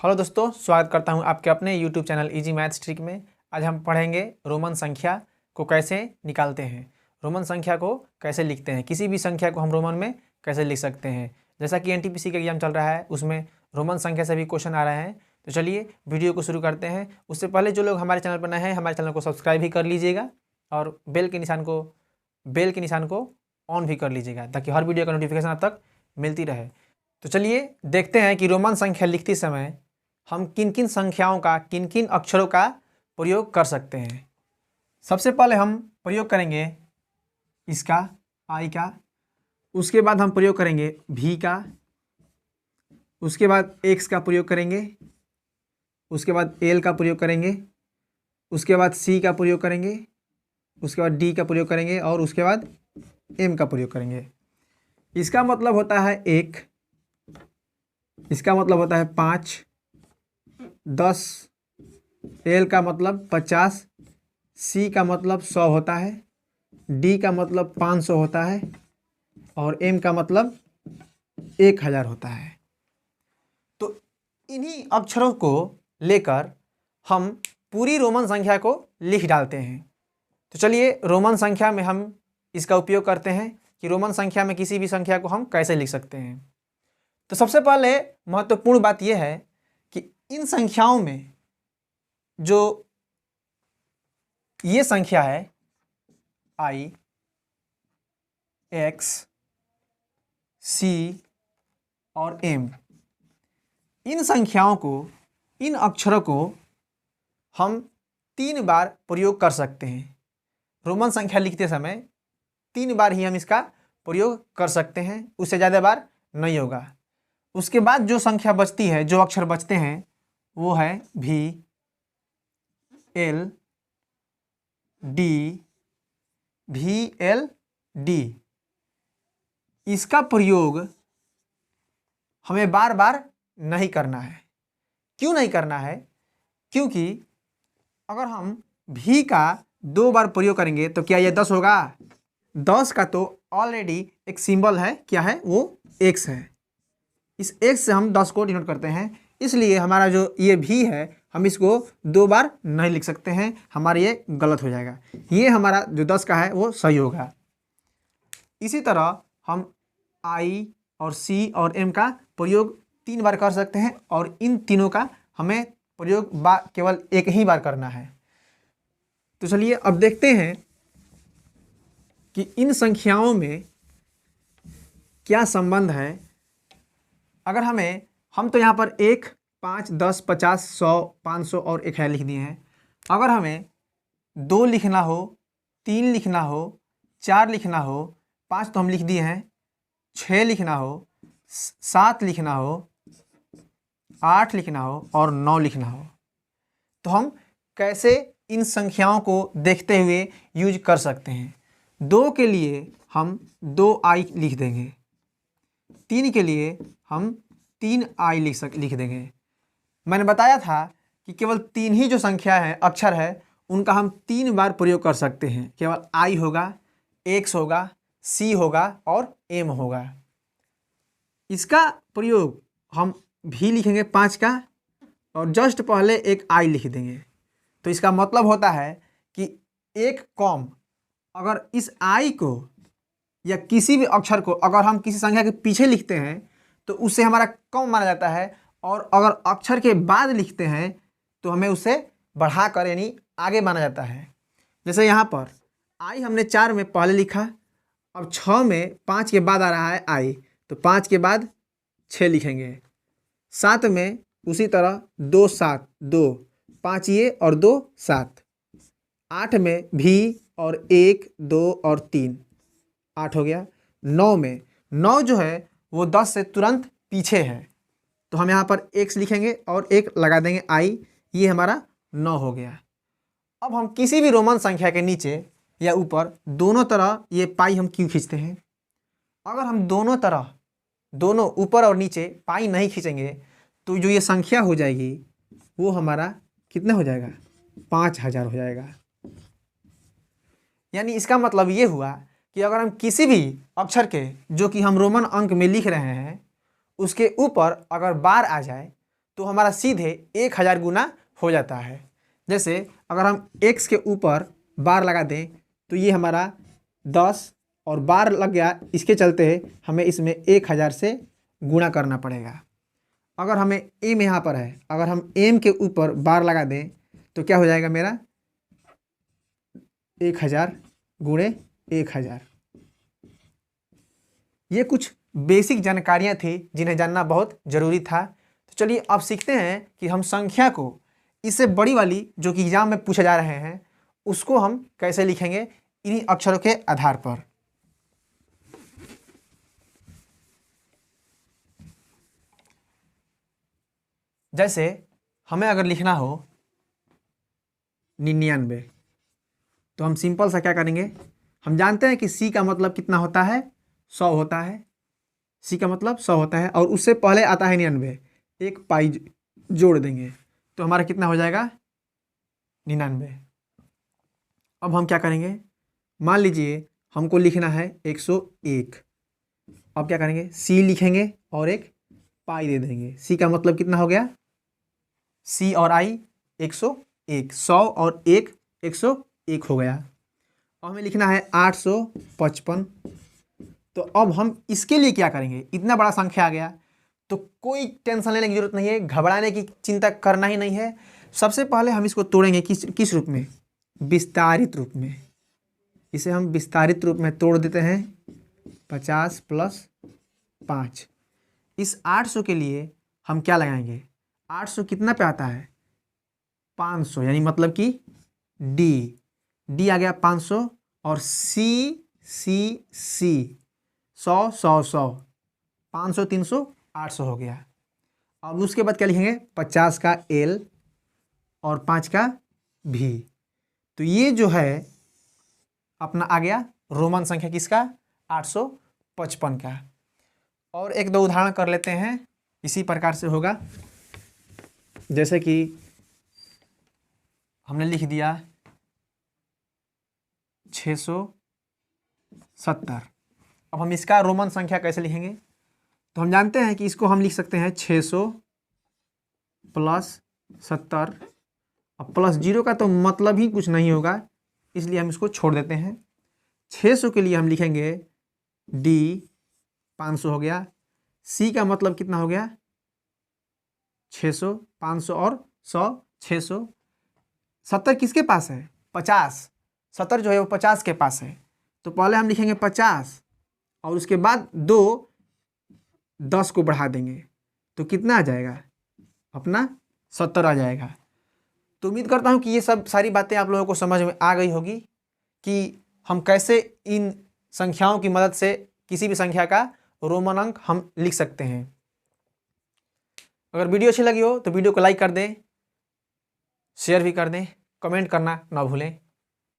Hello दोस्तों, स्वागत करता हूं आपके अपने YouTube channel easy maths trick में। आज हम पढ़ेंगे रोमन संख्या को कैसे निकालते हैं, रोमन संख्या को कैसे लिखते हैं, किसी भी संख्या को हम रोमन में कैसे लिख सकते हैं। जैसा कि एनटीपीसी का एग्जाम चल रहा है, उसमें रोमन संख्या से भी क्वेश्चन आ रहे हैं। तो चलिए वीडियो को शुरू करते हैं। उससे पहले जो लोग हमारे चैनल पर नए हैं, हमारे चैनल को सब्सक्राइब भी कर लीजिएगा और बेल के निशान को ऑन भी कर लीजिएगा, ताकि हर वीडियो का नोटिफिकेशन आप तक मिलती रहे। तो चलिए देखते हैं कि रोमन संख्या लिखते समय हम किन किन संख्याओं का, किन किन अक्षरों का प्रयोग कर सकते हैं। सबसे पहले हम प्रयोग करेंगे इसका, आई का। उसके बाद हम प्रयोग करेंगे भी का। उसके बाद एक्स का प्रयोग करेंगे। उसके बाद एल का प्रयोग करेंगे। उसके बाद सी का प्रयोग करेंगे। उसके बाद डी का प्रयोग करेंगे और उसके बाद एम का प्रयोग करेंगे। इसका मतलब होता है 1, इसका मतलब होता है 5, 10, एल का मतलब 50, सी का मतलब 100 होता है, डी का मतलब 500 होता है और एम का मतलब 1000 होता है। तो इन्हीं अक्षरों को लेकर हम पूरी रोमन संख्या को लिख डालते हैं। तो चलिए रोमन संख्या में हम इसका उपयोग करते हैं कि रोमन संख्या में किसी भी संख्या को हम कैसे लिख सकते हैं। तो सबसे पहले महत्वपूर्ण बात यह है कि इन संख्याओं में जो ये संख्या है आई, एक्स, सी और एम, इन संख्याओं को, इन अक्षरों को हम 3 बार प्रयोग कर सकते हैं। रोमन संख्या लिखते समय 3 बार ही हम इसका प्रयोग कर सकते हैं, उससे ज़्यादा बार नहीं होगा। उसके बाद जो संख्या बचती है, जो अक्षर बचते हैं, वो है भी, एल, डी, भी, एल, डी। इसका प्रयोग हमें बार बार नहीं करना है। क्यों नहीं करना है? क्योंकि अगर हम भी का 2 बार प्रयोग करेंगे तो क्या ये 10 होगा? 10 का तो ऑलरेडी एक सिंबल है, क्या है वो? एक्स है। इस एक्स से हम 10 को डिनोट करते हैं, इसलिए हमारा जो ये भी है, हम इसको 2 बार नहीं लिख सकते हैं, हमारा ये गलत हो जाएगा। ये हमारा जो 10 का है वो सही होगा। इसी तरह हम आई और सी और एम का प्रयोग 3 बार कर सकते हैं और इन तीनों का हमें प्रयोग केवल एक ही बार करना है। तो चलिए अब देखते हैं कि इन संख्याओं में क्या संबंध है। अगर हम तो यहाँ पर 1, 5, 10, 50, 100, 500 और 1000 लिख दिए हैं। अगर हमें 2 लिखना हो, 3 लिखना हो, 4 लिखना हो, 5 तो हम लिख दिए हैं, 6 लिखना हो, 7 लिखना हो, 8 लिखना हो और 9 लिखना हो, तो हम कैसे इन संख्याओं को देखते हुए यूज कर सकते हैं। 2 के लिए हम 2 आई लिख देंगे, 3 के लिए हम 3 आई लिख देंगे। मैंने बताया था कि केवल 3 ही जो संख्या है, अक्षर है, उनका हम 3 बार प्रयोग कर सकते हैं। केवल आई होगा, एक्स होगा, सी होगा और एम होगा। इसका प्रयोग हम भी लिखेंगे 5 का और जस्ट पहले एक आई लिख देंगे। तो इसका मतलब होता है कि एक कॉम, अगर इस आई को या किसी भी अक्षर को अगर हम किसी संख्या के पीछे लिखते हैं तो उससे हमारा कम माना जाता है, और अगर अक्षर के बाद लिखते हैं तो हमें उसे बढ़ाकर यानी आगे माना जाता है। जैसे यहाँ पर आई हमने 4 में पहले लिखा, अब 6 में 5 के बाद आ रहा है आई, तो 5 के बाद 6 लिखेंगे। 7 में उसी तरह 2, 7, 2, 5 ये और 2, 7। 8 में भी और 1, 2 और 3, 8 हो गया। 9 में 9 जो है वो 10 से तुरंत पीछे है, तो हम यहाँ पर एक्स लिखेंगे और 1 लगा देंगे आई, ये हमारा 9 हो गया। अब हम किसी भी रोमन संख्या के नीचे या ऊपर दोनों तरह ये पाई हम क्यों खींचते हैं? अगर हम दोनों तरह, दोनों ऊपर और नीचे पाई नहीं खींचेंगे तो जो ये संख्या हो जाएगी वो हमारा कितना हो जाएगा? 5000 हो जाएगा। यानी इसका मतलब ये हुआ कि अगर हम किसी भी अक्षर के, जो कि हम रोमन अंक में लिख रहे हैं, उसके ऊपर अगर बार आ जाए तो हमारा सीधे 1000 गुना हो जाता है। जैसे अगर हम x के ऊपर बार लगा दें तो ये हमारा 10 और बार लग गया, इसके चलते हमें इसमें 1000 से गुणा करना पड़ेगा। अगर हमें m यहाँ पर है, अगर हम m के ऊपर बार लगा दें तो क्या हो जाएगा मेरा 1000 गुणे 1000। ये कुछ बेसिक जानकारियाँ थी जिन्हें जानना बहुत ज़रूरी था। तो चलिए अब सीखते हैं कि हम संख्या को, इससे बड़ी वाली जो कि एग्जाम में पूछे जा रहे हैं, उसको हम कैसे लिखेंगे इन्हीं अक्षरों के आधार पर। जैसे हमें अगर लिखना हो 99, तो हम सिंपल सा क्या करेंगे, हम जानते हैं कि C का मतलब कितना होता है, 100 होता है। C का मतलब 100 होता है और उससे पहले आता है 99, एक पाई जोड़ देंगे तो हमारा कितना हो जाएगा 99। अब हम क्या करेंगे, मान लीजिए हमको लिखना है 101। अब क्या करेंगे, C लिखेंगे और एक पाई दे देंगे। C का मतलब कितना हो गया, C और I 101, 100 और 1 101 हो गया। अब हमें लिखना है 855। तो अब हम इसके लिए क्या करेंगे, इतना बड़ा संख्या आ गया तो कोई टेंशन लेने की जरूरत नहीं है, घबराने की चिंता करना ही नहीं है। सबसे पहले हम इसको तोड़ेंगे किस रूप में, विस्तारित रूप में। इसे हम विस्तारित रूप में तोड़ देते हैं 50 + 5। इस 800 के लिए हम क्या लगाएंगे, 800 कितना पे आता है 500, यानी मतलब कि डी आ गया 500 और सी 100 100 100, 500 300 800 हो गया। अब उसके बाद क्या लिखेंगे, 50 का L और 5 का V। तो ये जो है अपना आ गया रोमन संख्या किसका, 855 का। और एक दो उदाहरण कर लेते हैं, इसी प्रकार से होगा। जैसे कि हमने लिख दिया 670। अब हम इसका रोमन संख्या कैसे लिखेंगे, तो हम जानते हैं कि इसको हम लिख सकते हैं 600 + 70। अब +0 का तो मतलब ही कुछ नहीं होगा, इसलिए हम इसको छोड़ देते हैं। 600 के लिए हम लिखेंगे D 500 हो गया। C का मतलब कितना हो गया 600, 500 और 100 600। 70 किसके पास है 50, 70 जो है वो 50 के पास है। तो पहले हम लिखेंगे 50 और उसके बाद 10 को बढ़ा देंगे तो कितना आ जाएगा अपना 70 आ जाएगा। तो उम्मीद करता हूँ कि ये सब सारी बातें आप लोगों को समझ में आ गई होगी कि हम कैसे इन संख्याओं की मदद से किसी भी संख्या का रोमन अंक हम लिख सकते हैं। अगर वीडियो अच्छी लगी हो तो वीडियो को लाइक कर दें, शेयर भी कर दें, कमेंट करना ना भूलें।